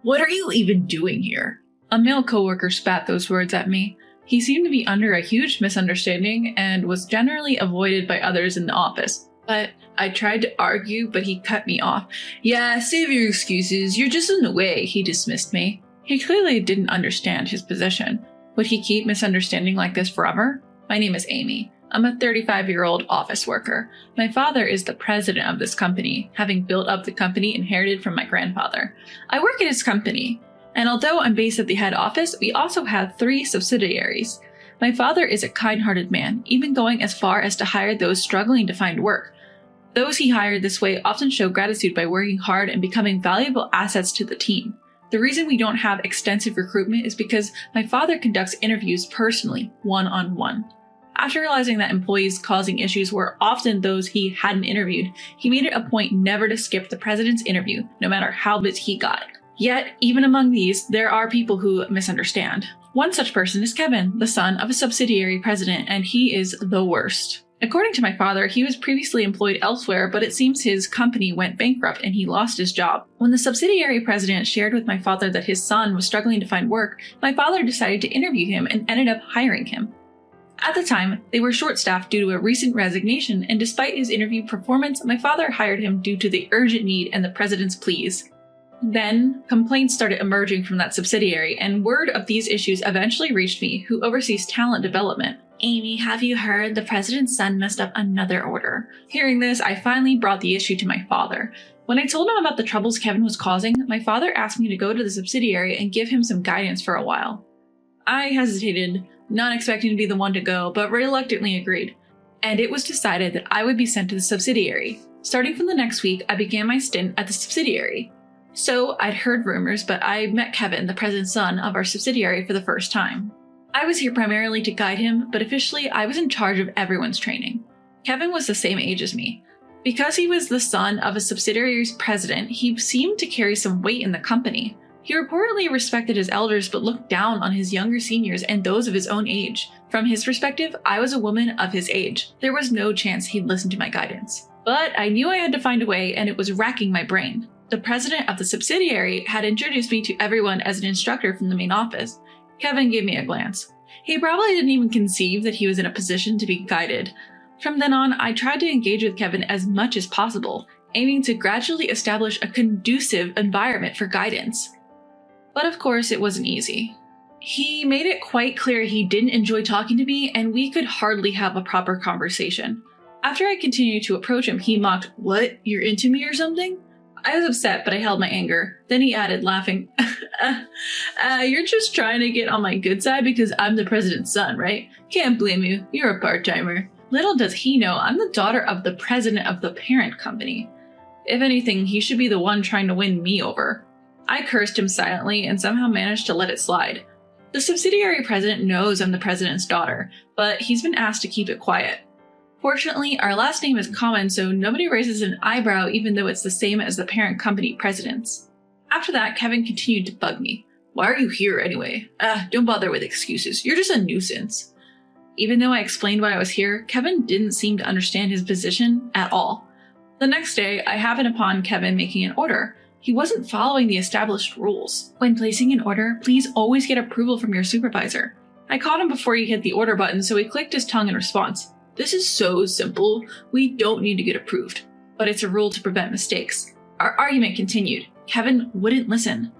What are you even doing here? A male coworker spat those words at me. He seemed to be under a huge misunderstanding and was generally avoided by others in the office. But I tried to argue, but he cut me off. Yeah, save your excuses. You're just in the way, he dismissed me. He clearly didn't understand his position. Would he keep misunderstanding like this forever? My name is Amy. I'm a 35-year-old office worker. My father is the president of this company, having built up the company inherited from my grandfather. I work at his company, and although I'm based at the head office, we also have 3 subsidiaries. My father is a kind-hearted man, even going as far as to hire those struggling to find work. Those he hired this way often show gratitude by working hard and becoming valuable assets to the team. The reason we don't have extensive recruitment is because my father conducts interviews personally, one-on-one. After realizing that employees causing issues were often those he hadn't interviewed, he made it a point never to skip the president's interview, no matter how busy he got. Yet, even among these, there are people who misunderstand. One such person is Kevin, the son of a subsidiary president, and he is the worst. According to my father, he was previously employed elsewhere, but it seems his company went bankrupt and he lost his job. When the subsidiary president shared with my father that his son was struggling to find work, my father decided to interview him and ended up hiring him. At the time, they were short-staffed due to a recent resignation, and despite his interview performance, my father hired him due to the urgent need and the president's pleas. Then, complaints started emerging from that subsidiary, and word of these issues eventually reached me, who oversees talent development. Amy, have you heard? The president's son messed up another order. Hearing this, I finally brought the issue to my father. When I told him about the troubles Kevin was causing, my father asked me to go to the subsidiary and give him some guidance for a while. I hesitated, not expecting to be the one to go, but reluctantly agreed. And it was decided that I would be sent to the subsidiary. Starting from the next week, I began my stint at the subsidiary. So, I'd heard rumors, but I met Kevin, the president's son of our subsidiary, for the first time. I was here primarily to guide him, but officially I was in charge of everyone's training. Kevin was the same age as me. Because he was the son of a subsidiary's president, he seemed to carry some weight in the company. He reportedly respected his elders but looked down on his younger seniors and those of his own age. From his perspective, I was a woman of his age. There was no chance he'd listen to my guidance. But I knew I had to find a way, and it was racking my brain. The president of the subsidiary had introduced me to everyone as an instructor from the main office. Kevin gave me a glance. He probably didn't even conceive that he was in a position to be guided. From then on, I tried to engage with Kevin as much as possible, aiming to gradually establish a conducive environment for guidance. But of course, it wasn't easy. He made it quite clear he didn't enjoy talking to me, and we could hardly have a proper conversation. After I continued to approach him, he mocked, "What? You're into me or something?" I was upset, but I held my anger. Then he added, laughing, you're just trying to get on my good side because I'm the president's son, right? Can't blame you. You're a part-timer. Little does he know, I'm the daughter of the president of the parent company. If anything, he should be the one trying to win me over. I cursed him silently and somehow managed to let it slide. The subsidiary president knows I'm the president's daughter, but he's been asked to keep it quiet. Fortunately, our last name is common, so nobody raises an eyebrow even though it's the same as the parent company president's. After that, Kevin continued to bug me. Why are you here anyway? Don't bother with excuses. You're just a nuisance. Even though I explained why I was here, Kevin didn't seem to understand his position at all. The next day, I happened upon Kevin making an order. He wasn't following the established rules. When placing an order, please always get approval from your supervisor. I caught him before he hit the order button, so he clicked his tongue in response. This is so simple. We don't need to get approved. But it's a rule to prevent mistakes. Our argument continued. Kevin wouldn't listen.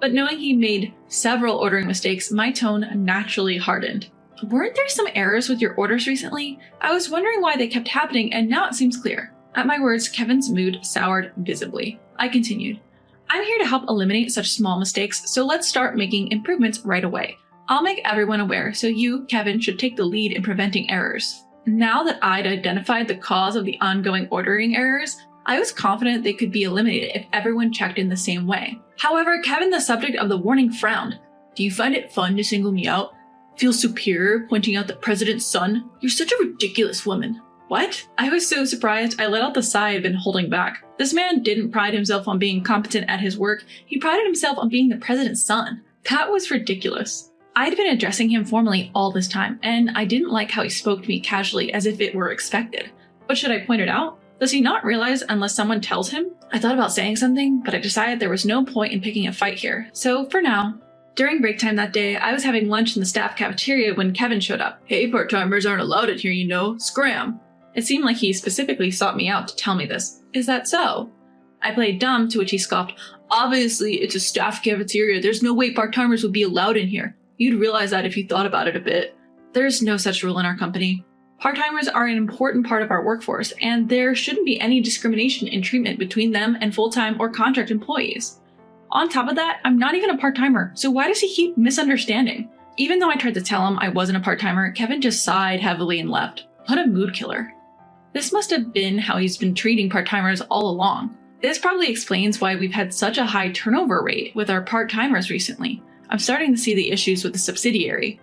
But knowing he made several ordering mistakes, my tone naturally hardened. Weren't there some errors with your orders recently? I was wondering why they kept happening, and now it seems clear. At my words, Kevin's mood soured visibly. I continued. I'm here to help eliminate such small mistakes, so let's start making improvements right away. I'll make everyone aware, so you, Kevin, should take the lead in preventing errors. Now that I'd identified the cause of the ongoing ordering errors, I was confident they could be eliminated if everyone checked in the same way. However, Kevin, the subject of the warning, frowned. Do you find it fun to single me out? Feel superior pointing out the president's son? You're such a ridiculous woman. What? I was so surprised I let out the sigh I'd been holding back. This man didn't pride himself on being competent at his work, he prided himself on being the president's son. That was ridiculous. I'd been addressing him formally all this time, and I didn't like how he spoke to me casually as if it were expected. But should I point it out? Does he not realize unless someone tells him? I thought about saying something, but I decided there was no point in picking a fight here, so for now. During break time that day, I was having lunch in the staff cafeteria when Kevin showed up. Hey, part-timers aren't allowed in here, you know. Scram! It seemed like he specifically sought me out to tell me this. Is that so? I played dumb, to which he scoffed. Obviously, it's a staff cafeteria. There's no way part-timers would be allowed in here. You'd realize that if you thought about it a bit. There's no such rule in our company. Part-timers are an important part of our workforce, and there shouldn't be any discrimination in treatment between them and full-time or contract employees. On top of that, I'm not even a part-timer, so why does he keep misunderstanding? Even though I tried to tell him I wasn't a part-timer, Kevin just sighed heavily and left. What a mood killer. This must have been how he's been treating part-timers all along. This probably explains why we've had such a high turnover rate with our part-timers recently. I'm starting to see the issues with the subsidiary.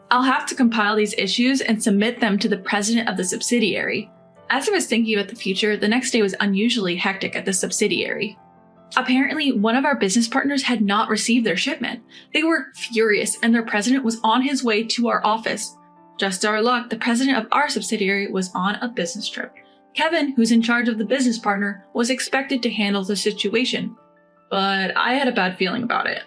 I'll have to compile these issues and submit them to the president of the subsidiary. As I was thinking about the future, the next day was unusually hectic at the subsidiary. Apparently, one of our business partners had not received their shipment. They were furious, and their president was on his way to our office. Just our luck, the president of our subsidiary was on a business trip. Kevin, who's in charge of the business partner, was expected to handle the situation. But I had a bad feeling about it.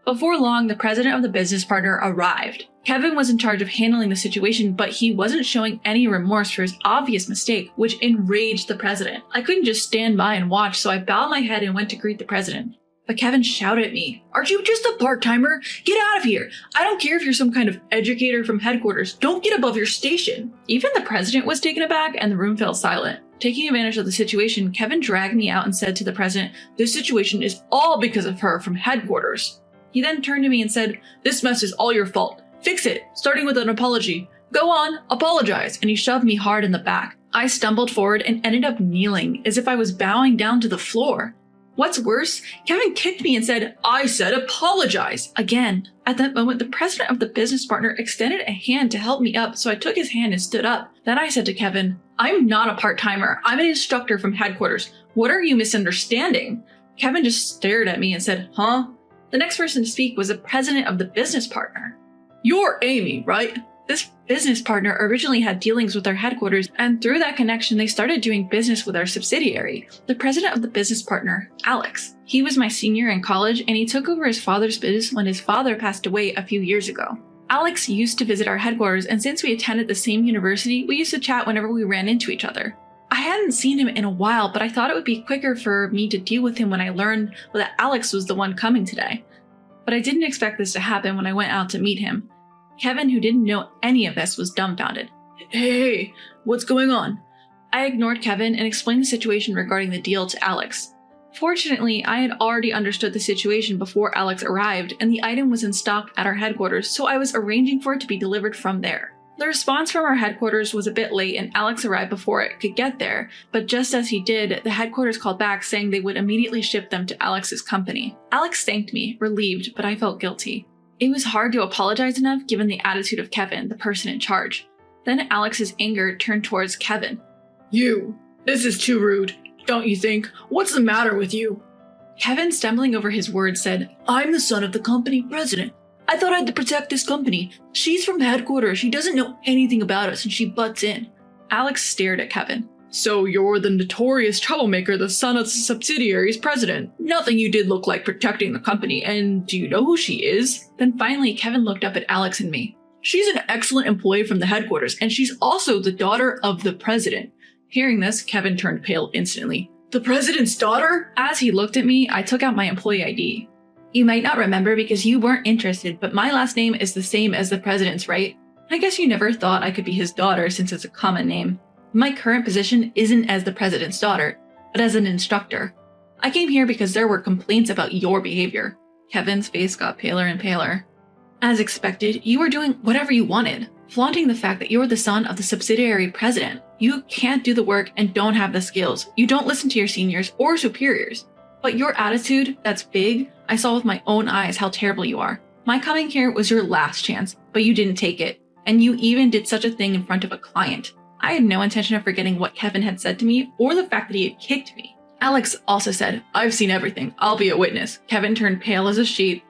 Before long, the president of the business partner arrived. Kevin was in charge of handling the situation, but he wasn't showing any remorse for his obvious mistake, which enraged the president. I couldn't just stand by and watch, so I bowed my head and went to greet the president. But Kevin shouted at me, "Aren't you just a part-timer? Get out of here! I don't care if you're some kind of educator from headquarters. Don't get above your station!" Even the president was taken aback, and the room fell silent. Taking advantage of the situation, Kevin dragged me out and said to the president, "This situation is all because of her from headquarters." He then turned to me and said, "This mess is all your fault. Fix it, starting with an apology. Go on, apologize," and he shoved me hard in the back. I stumbled forward and ended up kneeling, as if I was bowing down to the floor. What's worse, Kevin kicked me and said, "I said apologize," again. At that moment, the president of the business partner extended a hand to help me up, so I took his hand and stood up. Then I said to Kevin, "I'm not a part-timer. I'm an instructor from headquarters. What are you misunderstanding?" Kevin just stared at me and said, "Huh?" The next person to speak was the president of the business partner. "You're Amy, right?" This business partner originally had dealings with our headquarters, and through that connection, they started doing business with our subsidiary. The president of the business partner, Alex. He was my senior in college, and he took over his father's business when his father passed away a few years ago. Alex used to visit our headquarters, and since we attended the same university, we used to chat whenever we ran into each other. I hadn't seen him in a while, but I thought it would be quicker for me to deal with him when I learned that Alex was the one coming today. But I didn't expect this to happen when I went out to meet him. Kevin, who didn't know any of this, was dumbfounded. Hey, what's going on?" I ignored Kevin and explained the situation regarding the deal to Alex. Fortunately, I had already understood the situation before Alex arrived, and the item was in stock at our headquarters, so I was arranging for it to be delivered from there. The response from our headquarters was a bit late, and Alex arrived before it could get there, but just as he did, the headquarters called back saying they would immediately ship them to Alex's company. Alex thanked me, relieved, but I felt guilty. It was hard to apologize enough given the attitude of Kevin, the person in charge. Then Alex's anger turned towards Kevin. "You! This is too rude, don't you think? What's the matter with you?" Kevin, stumbling over his words, said, "I'm the son of the company president. I thought I had to protect this company. She's from headquarters. She doesn't know anything about us and she butts in." Alex stared at Kevin. "So you're the notorious troublemaker, the son of the subsidiary's president. Nothing you did look like protecting the company, and do you know who she is?" Then finally, Kevin looked up at Alex and me. "She's an excellent employee from the headquarters, and she's also the daughter of the president." Hearing this, Kevin turned pale instantly. "The president's daughter?" As he looked at me, I took out my employee ID. "You might not remember because you weren't interested, but my last name is the same as the president's, right? I guess you never thought I could be his daughter since it's a common name. My current position isn't as the president's daughter, but as an instructor. I came here because there were complaints about your behavior." Kevin's face got paler and paler. "As expected, you were doing whatever you wanted, flaunting the fact that you're the son of the subsidiary president. You can't do the work and don't have the skills. You don't listen to your seniors or superiors. But your attitude, that's big. I saw with my own eyes how terrible you are. My coming here was your last chance, but you didn't take it. And you even did such a thing in front of a client." I had no intention of forgetting what Kevin had said to me or the fact that he had kicked me. Alex also said, "I've seen everything. I'll be a witness." Kevin turned pale as a sheet.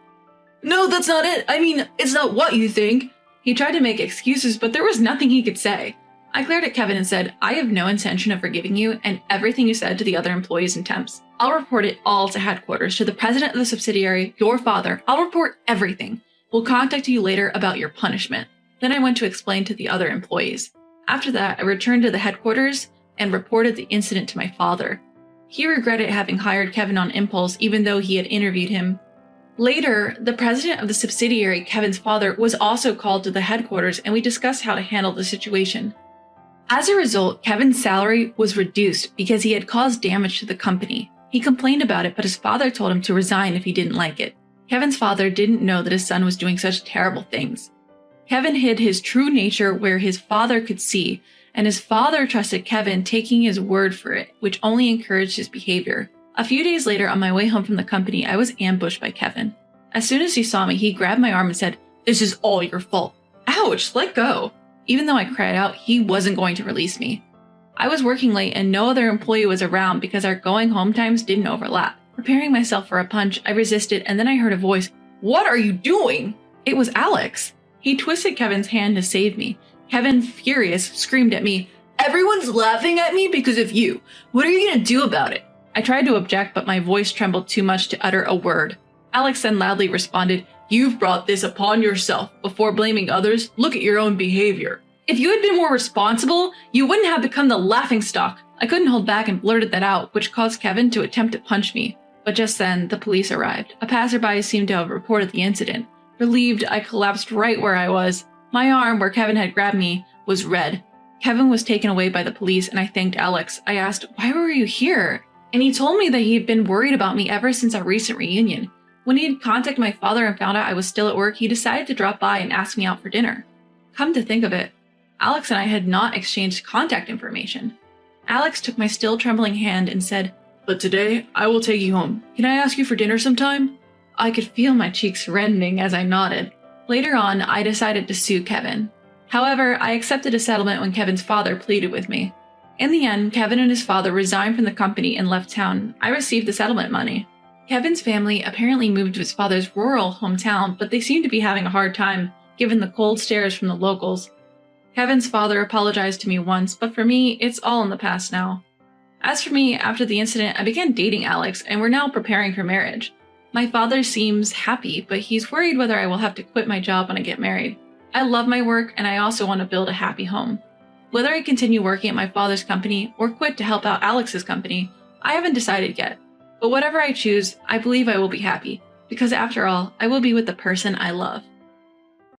"No, that's not it. I mean, it's not what you think." He tried to make excuses, but there was nothing he could say. I glared at Kevin and said, I have no intention of forgiving you and everything you said to the other employees and temps. I'll report it all to headquarters, to the president of the subsidiary, your father. I'll report everything. We'll contact you later about your punishment. Then I went to explain to the other employees. After that, I returned to the headquarters and reported the incident to my father. He regretted having hired Kevin on impulse even though he had interviewed him. Later, the president of the subsidiary, Kevin's father, was also called to the headquarters and we discussed how to handle the situation. As a result, Kevin's salary was reduced because he had caused damage to the company. He complained about it, but his father told him to resign if he didn't like it. Kevin's father didn't know that his son was doing such terrible things. Kevin hid his true nature where his father could see, and his father trusted Kevin, taking his word for it, which only encouraged his behavior. A few days later, on my way home from the company, I was ambushed by Kevin. As soon as he saw me, he grabbed my arm and said, "This is all your fault." Ouch, let go. Even though I cried out, he wasn't going to release me. I was working late and no other employee was around because our going home times didn't overlap. Preparing myself for a punch, I resisted and then I heard a voice, "What are you doing?" It was Alex. He twisted Kevin's hand to save me. Kevin, furious, screamed at me, "Everyone's laughing at me because of you. What are you going to do about it?" I tried to object, but my voice trembled too much to utter a word. Alex then loudly responded, "You've brought this upon yourself. Before blaming others, look at your own behavior. If you had been more responsible, you wouldn't have become the laughingstock." I couldn't hold back and blurted that out, which caused Kevin to attempt to punch me. But just then, the police arrived. A passerby seemed to have reported the incident. Relieved, I collapsed right where I was. My arm, where Kevin had grabbed me, was red. Kevin was taken away by the police, and I thanked Alex. I asked, "Why were you here?" And he told me that he had been worried about me ever since our recent reunion. When he had contacted my father and found out I was still at work, he decided to drop by and ask me out for dinner. Come to think of it, Alex and I had not exchanged contact information. Alex took my still trembling hand and said, "But today, I will take you home. Can I ask you for dinner sometime?" I could feel my cheeks reddening as I nodded. Later on, I decided to sue Kevin. However, I accepted a settlement when Kevin's father pleaded with me. In the end, Kevin and his father resigned from the company and left town. I received the settlement money. Kevin's family apparently moved to his father's rural hometown, but they seemed to be having a hard time, given the cold stares from the locals. Kevin's father apologized to me once, but for me, it's all in the past now. As for me, after the incident, I began dating Alex, and we're now preparing for marriage. My father seems happy, but he's worried whether I will have to quit my job when I get married. I love my work, and I also want to build a happy home. Whether I continue working at my father's company or quit to help out Alex's company, I haven't decided yet. But whatever I choose, I believe I will be happy, because after all, I will be with the person I love.